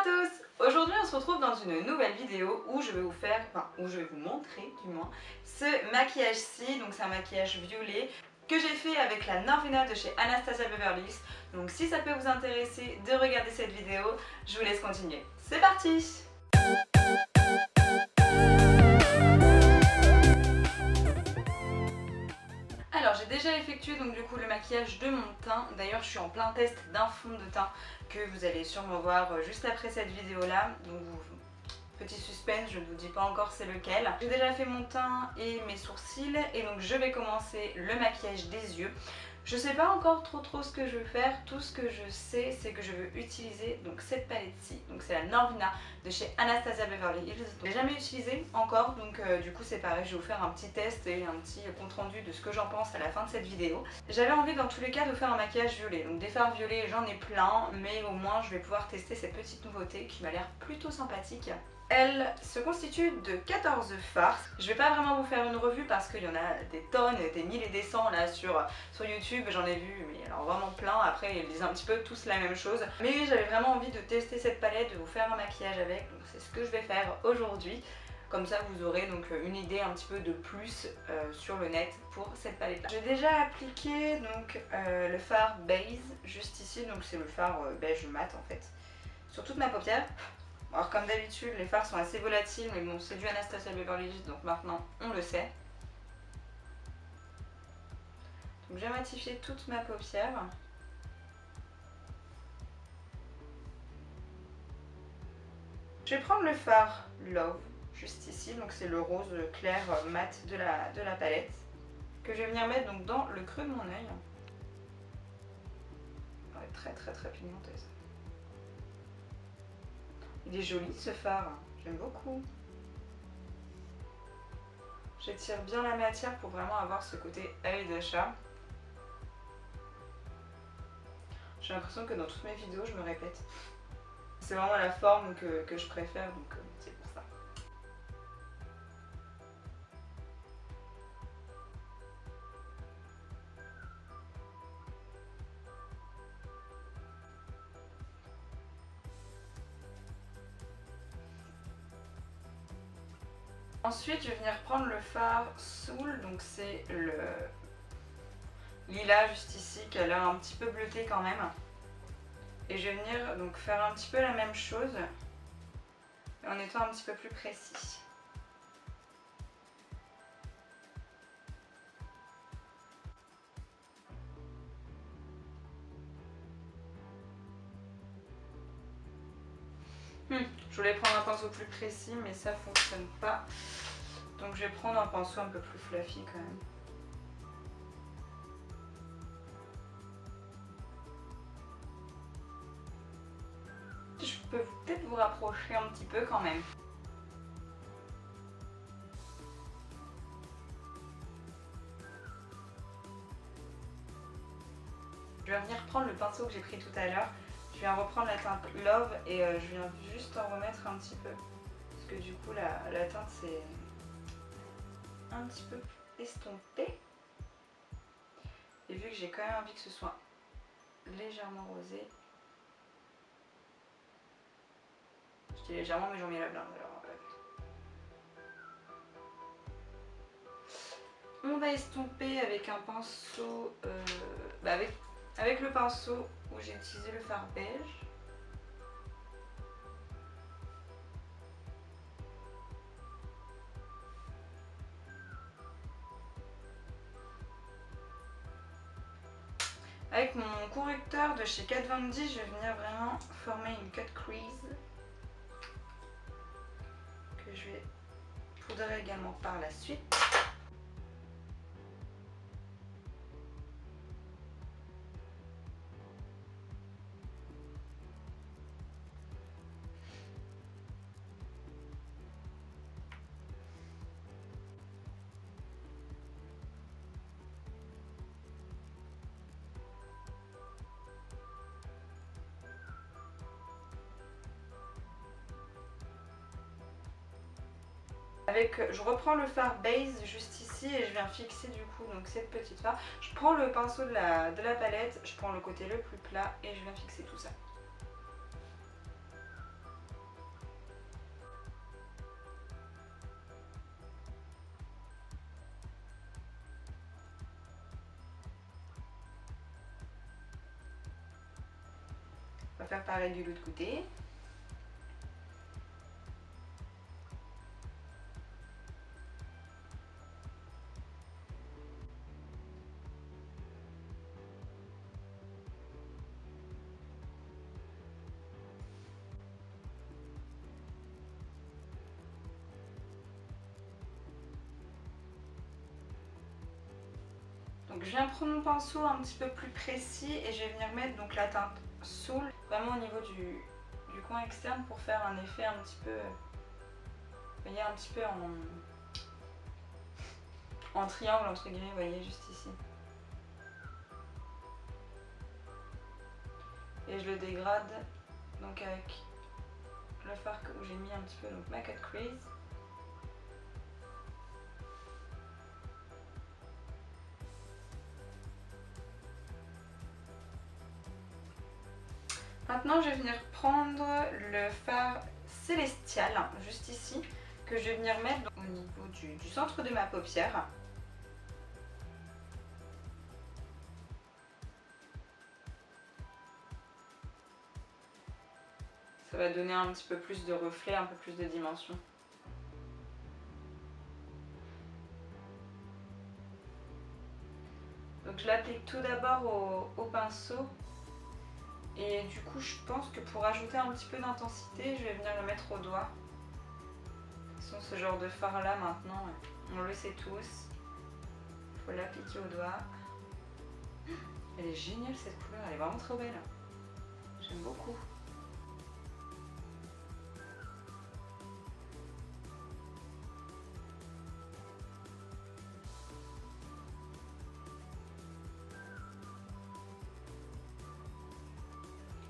tous! Aujourd'hui on se retrouve dans une nouvelle vidéo où je vais vous montrer du moins ce maquillage-ci. Donc c'est un maquillage violet que j'ai fait avec la Norvina de chez Anastasia Beverly Hills. Donc si ça peut vous intéresser de regarder cette vidéo, je vous laisse continuer. C'est parti! Alors j'ai déjà effectué donc du coup le maquillage de mon teint. D'ailleurs je suis en plein test d'un fond de teint que vous allez sûrement voir juste après cette vidéo là. Donc petit suspense, je ne vous dis pas encore c'est lequel. J'ai déjà fait mon teint et mes sourcils et donc je vais commencer le maquillage des yeux. Je sais pas encore trop ce que je veux faire. Tout ce que je sais c'est que je veux utiliser donc cette palette-ci. Donc c'est la Norvina de chez Anastasia Beverly Hills. Je l'ai jamais utilisée encore, donc du coup c'est pareil, je vais vous faire un petit test et un petit compte rendu de ce que j'en pense à la fin de cette vidéo. J'avais envie dans tous les cas de faire un maquillage violet. Donc des fards violets j'en ai plein, mais au moins je vais pouvoir tester cette petite nouveauté qui m'a l'air plutôt sympathique. Elle se constitue de 14 fards. Je vais pas vraiment vous faire une revue parce qu'il y en a des tonnes, des mille et des cents là sur YouTube. J'en ai vu mais alors vraiment plein. Après ils disent un petit peu tous la même chose. Mais j'avais vraiment envie de tester cette palette, de vous faire un maquillage avec. Donc c'est ce que je vais faire aujourd'hui. Comme ça vous aurez donc une idée un petit peu de plus sur le net pour cette palette là. J'ai déjà appliqué donc le fard base juste ici. Donc c'est le fard beige mat en fait. Sur toute ma paupière. Alors comme d'habitude les fards sont assez volatiles mais bon c'est du Anastasia Beverly Hills donc maintenant on le sait. Donc j'ai matifié toute ma paupière. Je vais prendre le fard Love juste ici, donc c'est le rose clair mat de la palette que je vais venir mettre donc dans le creux de mon œil. Ouais, très pigmenté ça. Il est joli ce fard, j'aime beaucoup. J'étire bien la matière pour vraiment avoir ce côté œil de chat. J'ai l'impression que dans toutes mes vidéos je me répète. C'est vraiment la forme que je préfère, donc c'est pour ça. Ensuite, je vais venir prendre le fard Soul, donc c'est le lilas juste ici qui a l'air un petit peu bleuté quand même. Et je vais venir donc faire un petit peu la même chose, mais en étant un petit peu plus précis. Je voulais prendre un pinceau plus précis mais ça fonctionne pas. Donc je vais prendre un pinceau un peu plus fluffy quand même. Je peux peut-être vous rapprocher un petit peu quand même. Je vais venir prendre le pinceau que j'ai pris tout à l'heure. Je viens reprendre la teinte Love et je viens juste en remettre un petit peu. Parce que du coup la teinte c'est un petit peu estompé. Et vu que j'ai quand même envie que ce soit légèrement rosé. Je dis légèrement mais j'en mets la blinde alors. On va estomper avec un pinceau, avec le pinceau où j'ai utilisé le fard beige. Avec mon correcteur de chez Kat Von D, je vais venir vraiment former une cut crease que je vais poudrer également par la suite. Je reprends le fard base juste ici et je viens fixer du coup donc cette petite fard. Je prends le pinceau de la palette, je prends le côté le plus plat et je viens fixer tout ça. va faire pareil de l'autre côté. Donc je viens prendre mon pinceau un petit peu plus précis et je vais venir mettre donc la teinte Soul vraiment au niveau du coin externe pour faire un effet un petit peu, vous voyez, un petit peu en triangle entre guillemets, vous voyez, juste ici. Et je le dégrade donc avec le fard où j'ai mis un petit peu donc ma cut crease. Maintenant je vais venir prendre le fard Célestial, juste ici, que je vais venir mettre au niveau du centre de ma paupière. Ça va donner un petit peu plus de reflet, un peu plus de dimension. Donc je l'applique tout d'abord au pinceau. Et du coup je pense que pour ajouter un petit peu d'intensité, je vais venir le mettre au doigt. De toute façon ce genre de fard là maintenant, on le sait tous. Il faut l'appliquer au doigt. Elle est géniale cette couleur, elle est vraiment trop belle. J'aime beaucoup.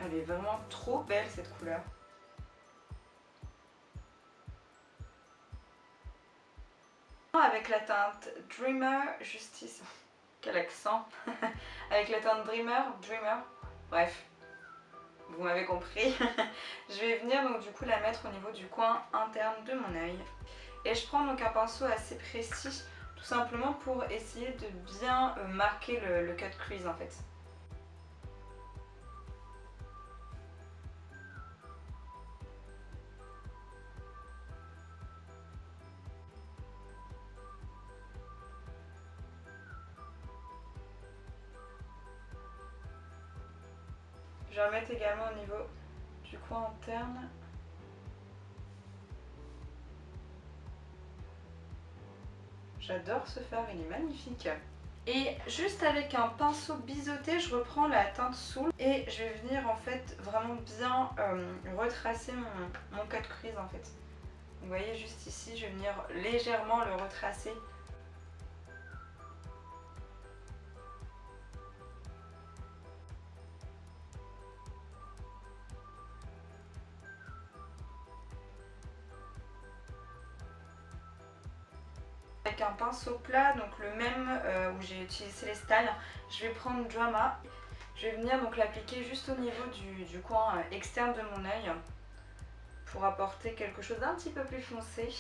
Elle est vraiment trop belle cette couleur. Avec la teinte Dreamer, juste ici. Quel accent. Avec la teinte Dreamer, bref, vous m'avez compris. Je vais venir donc du coup la mettre au niveau du coin interne de mon œil. Et je prends donc un pinceau assez précis, tout simplement pour essayer de bien marquer le cut crease en fait. Je vais remettre également au niveau du coin interne. J'adore ce fard, il est magnifique. Et juste avec un pinceau biseauté, je reprends la teinte Soul et je vais venir en fait vraiment bien retracer mon cut crease en fait. Vous voyez juste ici, je vais venir légèrement le retracer. Avec un pinceau plat, donc le même où j'ai utilisé Célestial, je vais prendre Drama. Je vais venir donc l'appliquer juste au niveau du coin externe de mon œil pour apporter quelque chose d'un petit peu plus foncé.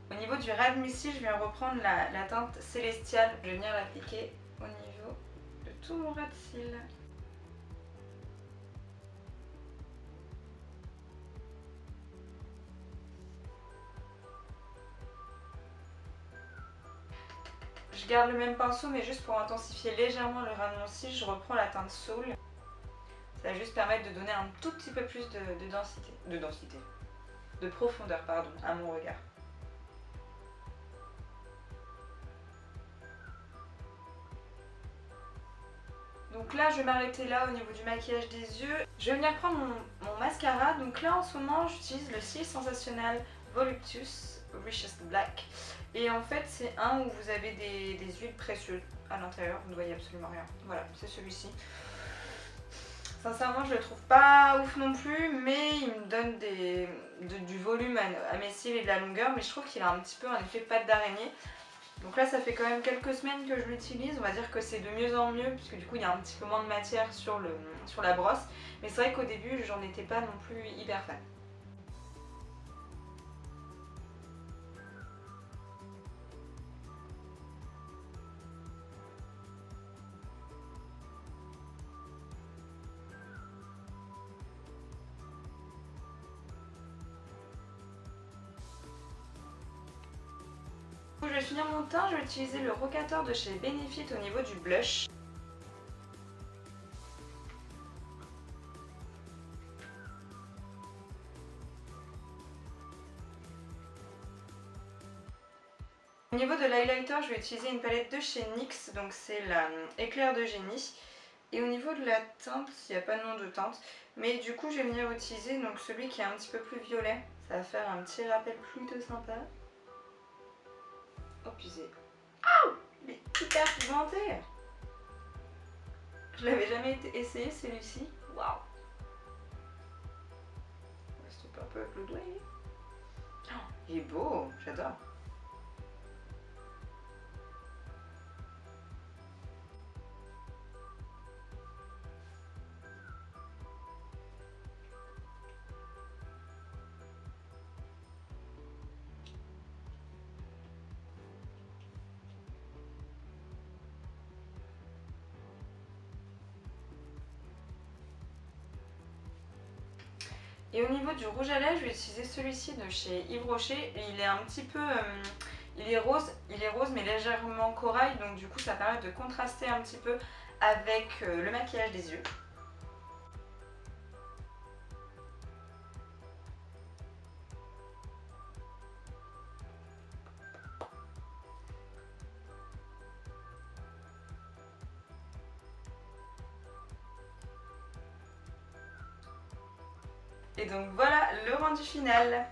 Au niveau du ras de missile, je viens reprendre la teinte Célestial. Je vais venir l'appliquer au niveau de tout mon ras de cils. Je garde le même pinceau, mais juste pour intensifier légèrement le ras de mon cil, je reprends la teinte Soul. Ça va juste permettre de donner un tout petit peu plus de profondeur, pardon, à mon regard. Donc là je vais m'arrêter là au niveau du maquillage des yeux. Je vais venir prendre mon mascara. Donc là en ce moment j'utilise le Cils Sensationnel Voluptuous Richest Black. Et en fait c'est un où vous avez des huiles précieuses à l'intérieur. Vous ne voyez absolument rien. Voilà, c'est celui-ci. Sincèrement je le trouve pas ouf non plus, mais il me donne du volume à mes cils et de la longueur. Mais je trouve qu'il a un petit peu un effet pâte d'araignée. Donc là ça fait quand même quelques semaines que je l'utilise, on va dire que c'est de mieux en mieux puisque du coup il y a un petit peu moins de matière sur la brosse. Mais c'est vrai qu'au début j'en étais pas non plus hyper fan. Je vais finir mon teint, je vais utiliser le Rocator de chez Benefit au niveau du blush. Au niveau de l'highlighter, je vais utiliser une palette de chez NYX, donc c'est la Éclair de génie. Et au niveau de la teinte, il n'y a pas de nom de teinte, mais du coup je vais venir utiliser donc celui qui est un petit peu plus violet. Ça va faire un petit rappel plutôt sympa. Oh putain. Ah, il est hyper pigmenté. Je l'avais jamais essayé celui-ci. Waouh. On va stopper un peu avec le doigt. Oh, il est beau, j'adore. Et au niveau du rouge à lèvres, je vais utiliser celui-ci de chez Yves Rocher. Il est un petit peu... il est rose mais légèrement corail, donc du coup ça permet de contraster un petit peu avec le maquillage des yeux. Et donc voilà le rendu final.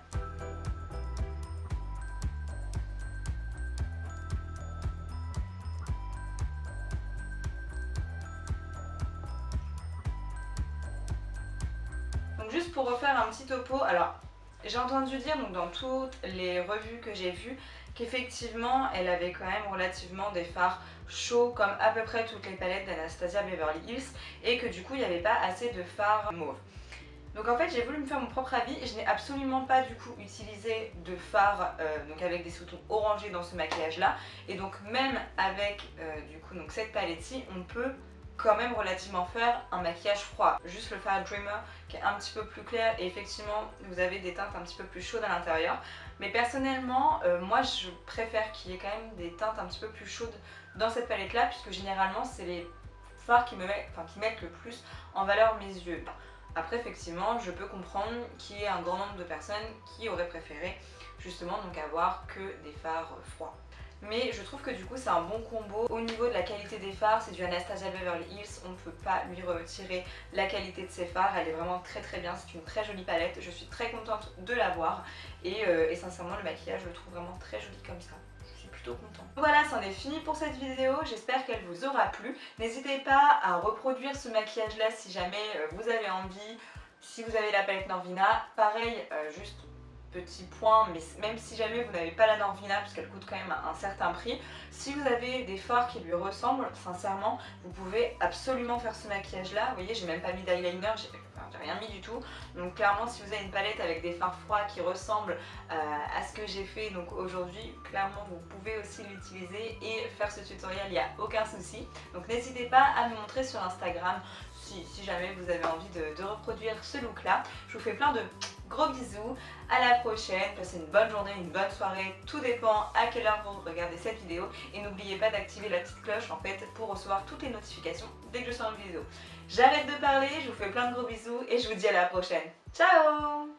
Donc juste pour refaire un petit topo, alors j'ai entendu dire donc, dans toutes les revues que j'ai vues qu'effectivement elle avait quand même relativement des fards chauds comme à peu près toutes les palettes d'Anastasia Beverly Hills et que du coup il n'y avait pas assez de fards mauve. Donc en fait j'ai voulu me faire mon propre avis et je n'ai absolument pas du coup utilisé de fard donc avec des sous-tons orangés dans ce maquillage là. Et donc même avec du coup donc cette palette-ci on peut quand même relativement faire un maquillage froid. Juste le fard Dreamer qui est un petit peu plus clair et effectivement vous avez des teintes un petit peu plus chaudes à l'intérieur. Mais personnellement moi je préfère qu'il y ait quand même des teintes un petit peu plus chaudes dans cette palette là puisque généralement c'est les fards qui mettent le plus en valeur mes yeux. Après effectivement je peux comprendre qu'il y ait un grand nombre de personnes qui auraient préféré justement donc avoir que des fards froids. Mais je trouve que du coup c'est un bon combo. Au niveau de la qualité des fards, c'est du Anastasia Beverly Hills, on ne peut pas lui retirer la qualité de ses fards, elle est vraiment très très bien, c'est une très jolie palette, je suis très contente de l'avoir et sincèrement le maquillage je le trouve vraiment très joli comme ça. Content. Voilà, c'en est fini pour cette vidéo, j'espère qu'elle vous aura plu. N'hésitez pas à reproduire ce maquillage là si jamais vous avez envie, si vous avez la palette Norvina. Pareil, juste petit point, mais même si jamais vous n'avez pas la Norvina, puisqu'elle coûte quand même un certain prix, si vous avez des fards qui lui ressemblent, sincèrement, vous pouvez absolument faire ce maquillage là. Vous voyez, j'ai même pas mis d'eyeliner, j'ai rien mis du tout. Donc clairement si vous avez une palette avec des fards froids qui ressemblent à ce que j'ai fait donc aujourd'hui, clairement vous pouvez aussi l'utiliser et faire ce tutoriel, il n'y a aucun souci. Donc n'hésitez pas à me montrer sur Instagram si jamais vous avez envie de reproduire ce look là. Je vous fais plein de gros bisous, à la prochaine, passez une bonne journée, une bonne soirée, tout dépend à quelle heure vous regardez cette vidéo et n'oubliez pas d'activer la petite cloche en fait pour recevoir toutes les notifications dès que je sors une vidéo. J'arrête de parler, je vous fais plein de gros bisous et je vous dis à la prochaine. Ciao!